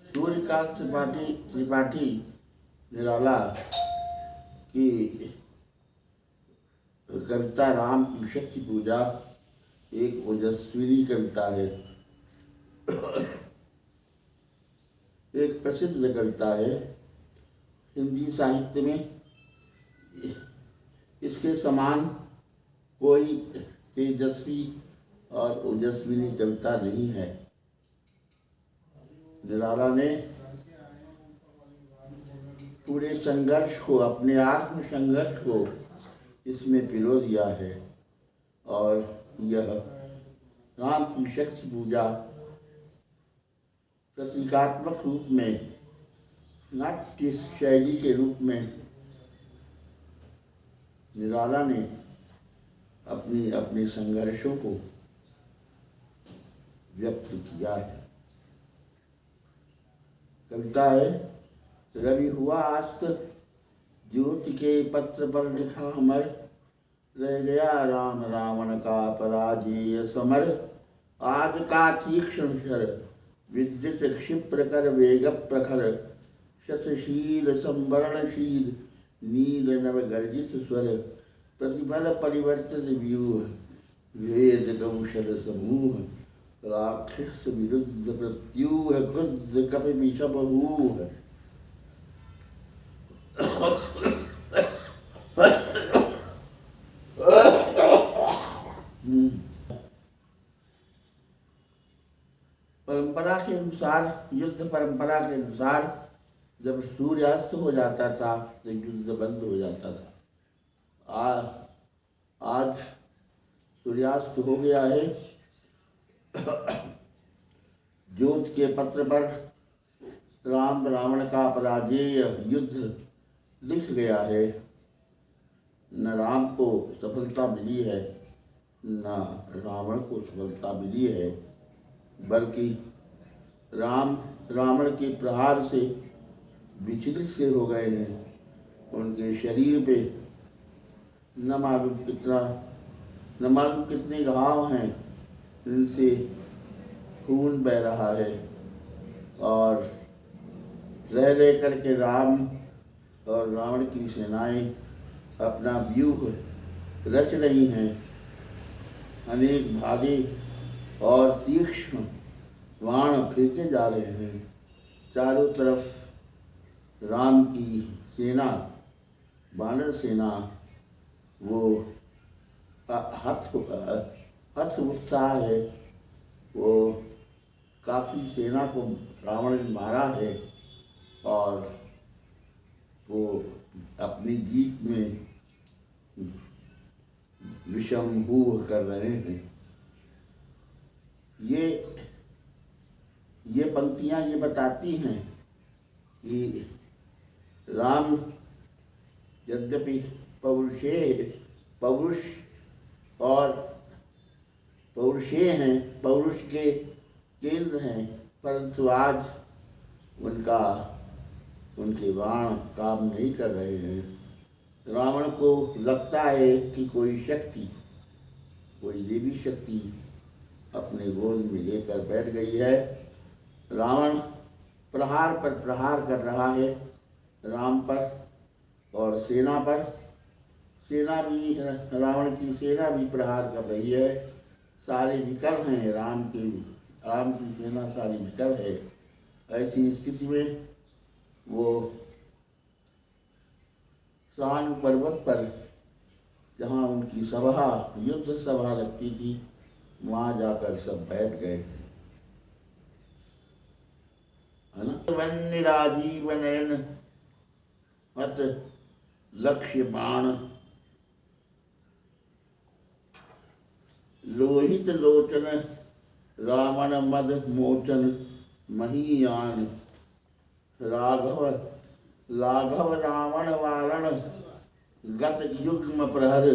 सूर्यकांत त्रिपाठी निराला की कविता राम की शक्ति पूजा एक ओजस्विनी कविता है। एक प्रसिद्ध कविता है। हिंदी साहित्य में इसके समान कोई तेजस्वी और ओजस्विनी कविता नहीं है। निराला ने पूरे संघर्ष को, अपने आत्म संघर्ष को इसमें पिरो दिया है और यह राम की शक्ति पूजा प्रतीकात्मक रूप में, नाट्य शैली के रूप में निराला ने अपने संघर्षों को व्यक्त किया है। कविता है, रवि हुआ अस्त, ज्योति के पत्र पर लिखा अमर, रह गया राम रावण का पराजय समर। आज का तीक्ष्ण शर, विद्युत क्षिप्र कर वेग प्रखर, शशशील संवरणशील नील नव गर्जित स्वर, प्रतिफल परिवर्तित व्यूह, वेद कौशल समूह, राक्षस विरुद्ध प्रत्यूह, क्रुद्ध कपि विषमूह। परंपरा के अनुसार, युद्ध परंपरा के अनुसार जब सूर्यास्त हो जाता था तो युद्ध बंद हो जाता था। आज सूर्यास्त हो गया है। ज्योति के पत्र पर राम रावण का पराजय युद्ध लिख गया है। न राम को सफलता मिली है, न रावण को सफलता मिली है, बल्कि राम रावण के प्रहार से विचलित से हो गए हैं। उनके शरीर पे न मालूम कितने घाव हैं, इनसे खून बह रहा है और रह रह करके राम और रावण की सेनाएं अपना व्यूह रच रही हैं। अनेक भागे और तीक्ष्ण बाण फेंके जा रहे हैं। चारों तरफ राम की सेना, वानर सेना, वो हथ उत्साह है। वो काफ़ी सेना को रावण ने मारा है और वो अपनी जीत में विषमभूव कर रहे हैं। ये पंक्तियाँ ये बताती हैं कि राम यद्यपि पौरुषे हैं, पौरुष के केंद्र हैं, परंतु आज उनके बाण काम नहीं कर रहे हैं। रावण को लगता है कि कोई देवी शक्ति अपने गोद में लेकर बैठ गई है। रावण प्रहार पर प्रहार कर रहा है राम पर और सेना पर। रावण की सेना भी प्रहार कर रही है। सारे विकल हैं, राम की सेना सारी विकल है। ऐसी स्थिति में वो सान पर्वत पर, जहाँ उनकी सभा, युद्ध सभा लगती थी, वहाँ जाकर सब बैठ गए, है ना। वन्य राजीव नयन मत लक्ष्य बाण, लोहित लोचन रावण मद मोचन महीयान। लाघव रावण वारण गत युग्म प्रहर,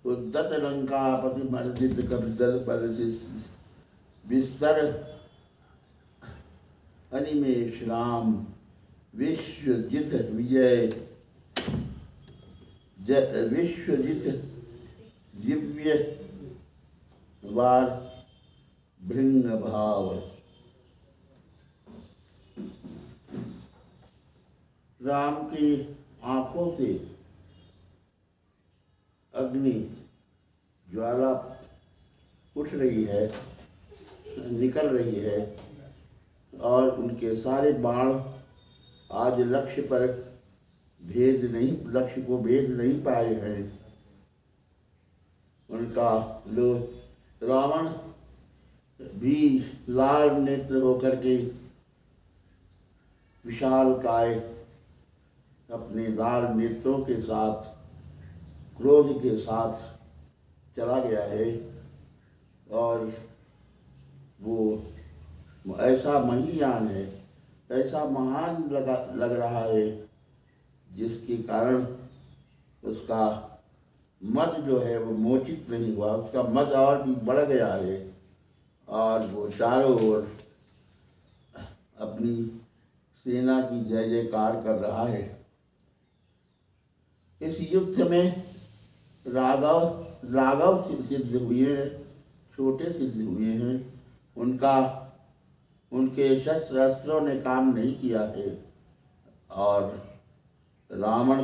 उद्दत लंकापति मर्दित कपिदल पर बिस्तर। अनिमेष राम विश्वजित विजय, विश्वजित दिव्य वार भृंग भाव। राम की आंखों से अग्नि ज्वाला उठ रही है, निकल रही है, और उनके सारे बाण आज लक्ष्य को भेद नहीं पाए हैं। उनका जो रावण भी लाल नेत्र होकर के विशाल काय अपने लाल नेत्रों के साथ, क्रोध के साथ चला गया है, और वो ऐसा महियान है, ऐसा महान लग रहा है, जिसके कारण उसका मद जो है वो मोचित नहीं हुआ, उसका मद और भी बढ़ गया है, और वो चारों ओर अपनी सेना की जय जयकार कर रहा है। इस युद्ध में राघव सिद्ध हुए हैं, छोटे सिद्ध हुए हैं। उनके शस्त्र अस्त्रों ने काम नहीं किया है, और रावण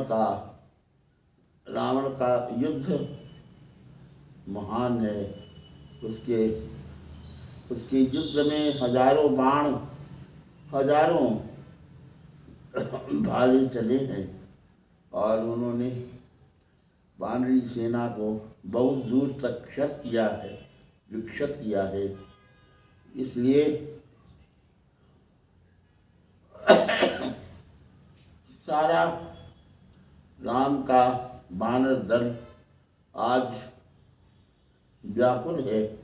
का युद्ध महान है। उसके युद्ध में हजारों बाण, हजारों भाले चले हैं, और उन्होंने वानरी सेना को बहुत दूर तक विक्षत किया है। इसलिए सारा राम का वानर दल आज व्याकुल है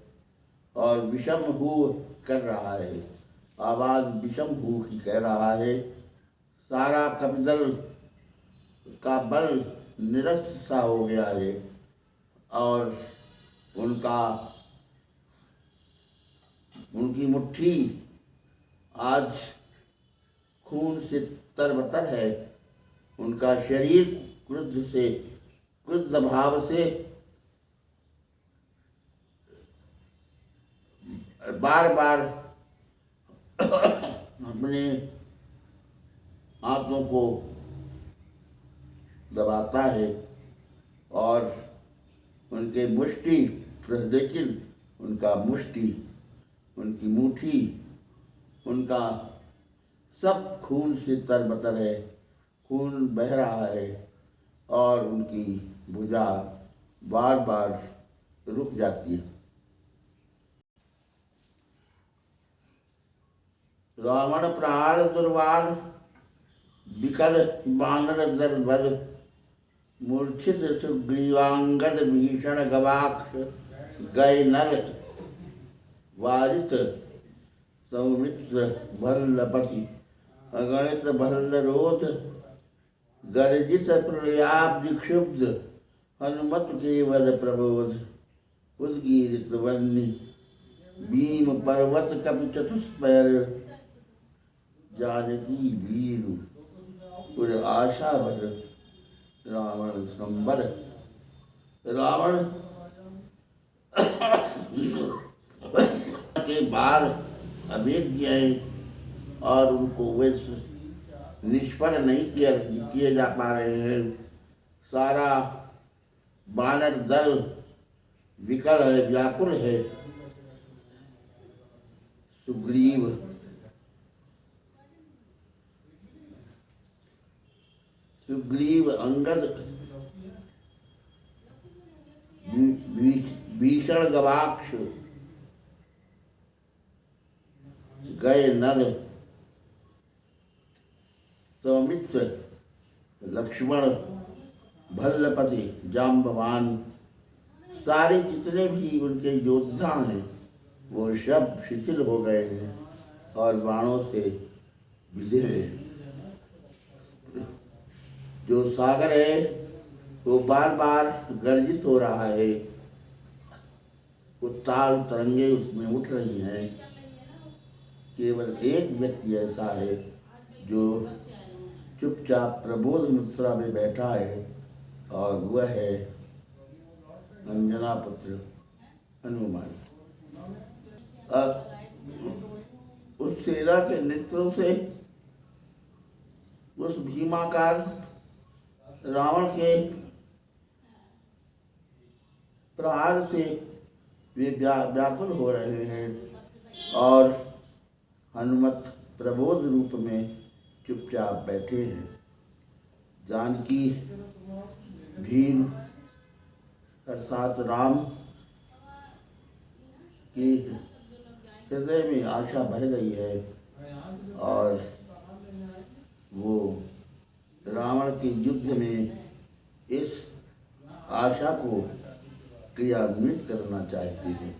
और विषम हु कर रहा है, आवाज विषम हु की कह रहा है। सारा कपिदल का बल निरस्त सा हो गया है, और उनकी मुट्ठी आज खून से तरबतर है। उनका शरीर क्रुद्ध भाव से बार बार अपने हाथों को दबाता है, और उनके मुट्ठी, लेकिन उनकी मुट्ठी, उनका सब खून से तरबतर है, खून बह रहा है, और उनकी भुजा बार बार रुक जाती है। रावण प्रहार दुर्वार, विकल बानर दल भर, मूर्छित सुग्रीवांगद भीषण गवाक्ष, गए नल वारित सौमित्र भल्लपति, अगणित भल्लरोध, गर्जित प्रलयाब्धि क्षुब्ध, हनुमत केवल प्रबोध, उद्गीरित वन्य भीम पर्वत कपि चतुष्पैर, जानकी वीरु पुर आशा भर, रावण संबर। रावण के बाल अभेद्य हैं, और उनको वे निष्फल नहीं किए जा पा रहे हैं। सारा वानर दल विकल है, व्याकुल है। सुग्रीव अंगद भीषण गवाक्ष, गए नल सौमित्र, लक्ष्मण, भल्लपति, जाम्बवान, सारे जितने भी उनके योद्धा हैं वो सब शिथिल हो गए हैं और बाणों से भिजे हैं। जो सागर है वो बार बार गर्जित हो रहा है, उत्ताल तरंगे उसमें उठ रही हैं। केवल एक व्यक्ति ऐसा है जो चुपचाप प्रबोध मुद्रा में बैठा है, और वह है अंजना पुत्र हनुमान। उस सेना के नेत्रों से उस भीमाकार रावण के प्रहार से वे व्याकुल हो रहे हैं और हनुमत प्रबोध रूप में चुपचाप बैठे हैं। जानकी भीम अर्थात राम के हृदय में आशा भर गई है और वो रावण के युद्ध में इस आशा को क्रियान्वित करना चाहते हैं।